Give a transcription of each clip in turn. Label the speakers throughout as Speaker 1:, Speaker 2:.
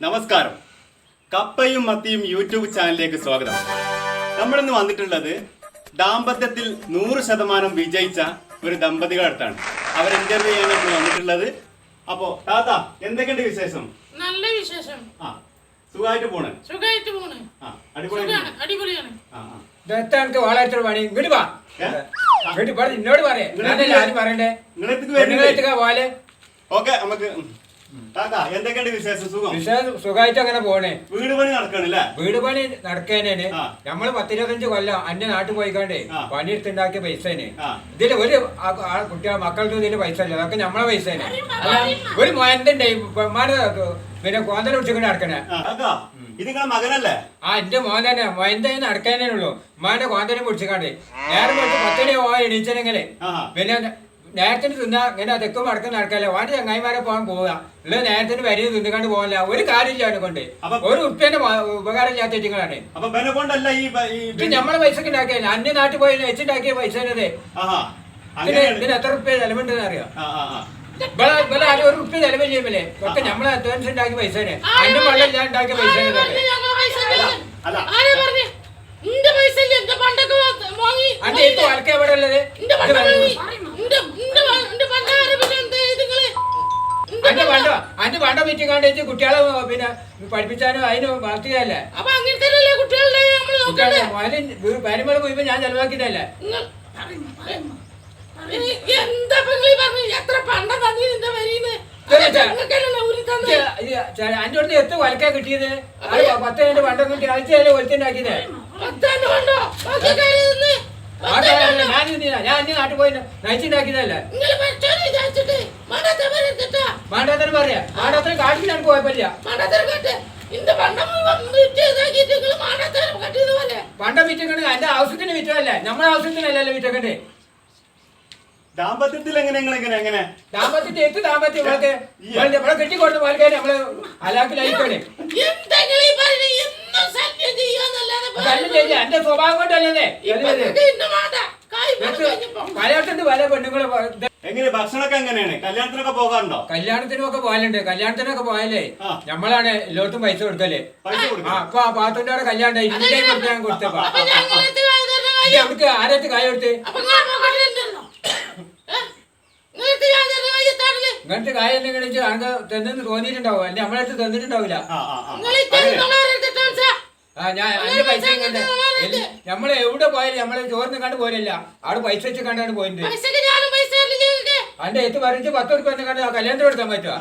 Speaker 1: നമസ്കാരം. കപ്പയും മത്തിയും യൂട്യൂബ് ചാനലിലേക്ക് സ്വാഗതം. നമ്മളിന്ന് വന്നിട്ടുള്ളത് ദാമ്പത്യത്തിൽ 100% വിജയിച്ച ഒരു ദമ്പതികളടുത്താണ്. അവർ ഇന്റർവ്യൂ ചെയ്യാൻ നമ്മൾ വന്നിട്ടുള്ളത്. അപ്പോ താത്ത, എന്തൊക്കെയുണ്ട് വിശേഷം?
Speaker 2: നല്ല വിശേഷം.
Speaker 1: സുഖമായിട്ട് പോണ്.
Speaker 2: അടിപൊളിയാണ്.
Speaker 3: വളർത്തുള്ള പണി ഇങ്ങോട്ട് വാ, ഇന്നോട് പറയാ പറയണ്ടേ. പോലെ
Speaker 1: ഓക്കെ, നമുക്ക് എന്തൊക്കെയുണ്ട് വിശേഷം?
Speaker 3: സുഖമായിട്ട് അങ്ങനെ പോണേ.
Speaker 1: വീട് പണി നടക്കണല്ലേ?
Speaker 3: വീട് പണി നടക്കാനാണ്. നമ്മള് 10-25 കൊല്ലം അന്യ നാട്ടിൽ പോയിക്കാണ്ടേ പണിയെടുത്തുണ്ടാക്കിയ പൈസേനെ. ഇതില് ഒരു കുട്ടികളെ മക്കൾക്ക് ഇതില് പൈസ ഇല്ല, അതൊക്കെ നമ്മളെ പൈസേനെ. ഒരു മോന്റെ പിന്നെ കോന്തല പിടിച്ചുകൊണ്ട് നടക്കണേ.
Speaker 1: ഇത് നിങ്ങളെ മകനല്ലേ?
Speaker 3: എന്റെ മോൻ തന്നെ. മോന്റെ നടക്കാനേ ഉള്ളൂ. ഉമ്മാന്റെ കോന്തലും പിടിച്ചിക്കാണ്ടേ നേരം 10 മണി എണീച്ചെങ്കില് പിന്നെ നേരത്തിന് തിന്നാ ഇങ്ങനെ തെക്കും വടക്കും നടക്കല്ല. വാണ്ടി ചങ്ങായിമാരെ പോകാൻ പോവുക. ഉള്ളത് നേരത്തിന് വരി തിന്നിക്കാണ്ട് പോകില്ല. ഒരു കാര്യമില്ല അവനെ കൊണ്ട്. ഒരു ഉപ്പേന്റെ ഉപകാരം ഇല്ലാത്ത ഇങ്ങളാണ്. ഇത് നമ്മളെ പൈസക്ക് ഉണ്ടാക്കിയ അന്യ നാട്ടിൽ പോയി വെച്ചുണ്ടാക്കിയ പൈസ ഇതിന് എത്ര റുപ്യ ചെലവുണ്ടെന്ന് അറിയാം. ഒരു റുപ്യ ചെലവ് ചെയ്യുമ്പല്ലേ ഒക്കെ നമ്മളെ അധ്വാനിച്ച് ഉണ്ടാക്കിയ പൈസ അതിന്റെ വെള്ളം ഞാൻ ഉണ്ടാക്കിയ പൈസ. എവിടെ ഉള്ളത്? അന്റെ പണ്ട വിറ്റിക്കാണ്ട് കുട്ടികളെ പിന്നെ പഠിപ്പിച്ചാനും അതിന് വളർത്തിയല്ലേ. കാര്യങ്ങൾ പോയിപ്പോ ഞാൻ ചെലവാക്കിയതല്ലേ. അന്റെ അടുത്ത് എത്ര വലക്കാ കിട്ടിയത്? 10 പണ്ടം കിട്ടി ആഴ്ചയല്ലേ ഒലുത്തുണ്ടാക്കിയതേ. ഞാൻ അന്യ നാട്ടിൽ പോയി നയിച്ചുണ്ടാക്കിയതല്ലേ. മാണ്ടാത്തരം പറയാ. മാണ്ടാത്തരം കാട്ടിൽ എനിക്ക് കുഴപ്പമില്ല. പണ്ടം വിറ്റക്കണ്ട് എന്റെ ആവശ്യത്തിന് വിറ്റതല്ലേ, നമ്മളെ ആവശ്യത്തിനല്ലല്ലോ വിറ്റക്കണ്ടേ.
Speaker 1: ദാമ്പത്യത്തിൽ
Speaker 3: ദാമ്പത്യത്തിൽ എത്ത് ദാമ്പത്യം ഇവിടെ കെട്ടിക്കൊടുത്ത പോലെ നമ്മള് അലാക്കിലായിക്കോണേ. എന്റെ സ്വഭാവം കൊണ്ടല്ലേ കല്യാണത്തിന്റെ പല പെണ്ണുങ്ങളെ.
Speaker 1: ഭക്ഷണമൊക്കെ എങ്ങനെയാണ്? കല്യാണത്തിനൊക്കെ പോകാറുണ്ടോ?
Speaker 3: കല്യാണത്തിനൊക്കെ പോയാലുണ്ട്. കല്യാണത്തിനൊക്കെ പോയാലേ നമ്മളാണ് എല്ലാവർക്കും പൈസ കൊടുക്കല്ലേ. അപ്പൊ ആ പാത്തുന്റെ അവിടെ കല്യാണം 20 ഞാൻ കൊടുത്തപ്പോ അവർക്ക് ആരത്ത് കായ കൊടുത്ത് ഇങ്ങനത്തെ കായ എന്തെങ്കിലും അങ്ങ് തെന്നു തോന്നിയിട്ടുണ്ടാവും. അല്ലെ നമ്മളെ അടുത്ത് തന്നിട്ടുണ്ടാവില്ല. ഞാൻ എന്റെ പൈസ നമ്മള് എവിടെ പോയാലും നമ്മള് ചോറിന് കണ്ട് പോരല്ല, അവിടെ പൈസ വെച്ച് കണ്ടാണ് പോയിട്ടുണ്ട്. അന്റെ എത്ത് പറഞ്ഞ് 10 ഉറുപ്പ്യ കണ്ട് കല്യാണത്തിന് കൊടുക്കാൻ പറ്റുക?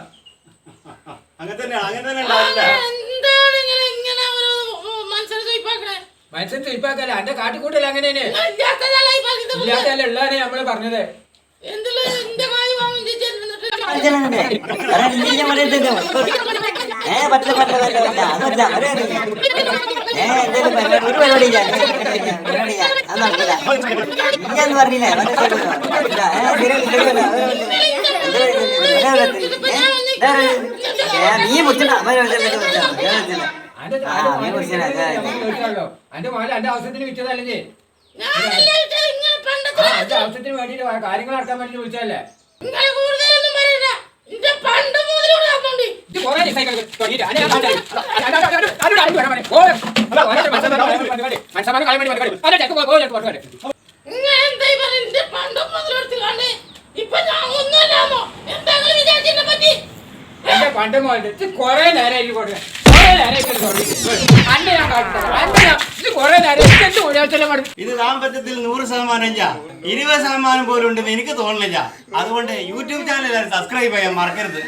Speaker 3: മനുഷ്യൻ തുയിപ്പാക്കല്ല. അന്റെ കാട്ടിക്കൂട്ടല്ല അങ്ങനെയാണ്. ഇല്ലാത്തല്ല ഉള്ളതാണ് നമ്മള് പറഞ്ഞത്.
Speaker 4: ഒരു പരിപാടിയില്ല ഇല്ലെന്ന് പറഞ്ഞില്ലേ. നീ മുറിച്ചിട്ടാ
Speaker 3: അന്റെ മോലെ അന്റെ ആവശ്യത്തിന് വിറ്റതല്ലേ. അന്റെ ആവശ്യത്തിന് വേണ്ടിട്ട് കാര്യങ്ങൾ നടത്താൻ വേണ്ടി വിളിച്ചതല്ലേ. പണ്ട് മോലെ കൊറേ നേരം കൊടുക്കുക.
Speaker 1: ഇത് ദാമ്പത്യത്തിൽ 100% 20% പോലും ഉണ്ടെന്ന് എനിക്ക് തോന്നുന്നില്ല. അതുകൊണ്ട് യൂട്യൂബ് ചാനൽ സബ്സ്ക്രൈബ് ചെയ്യാൻ മറക്കരുത്.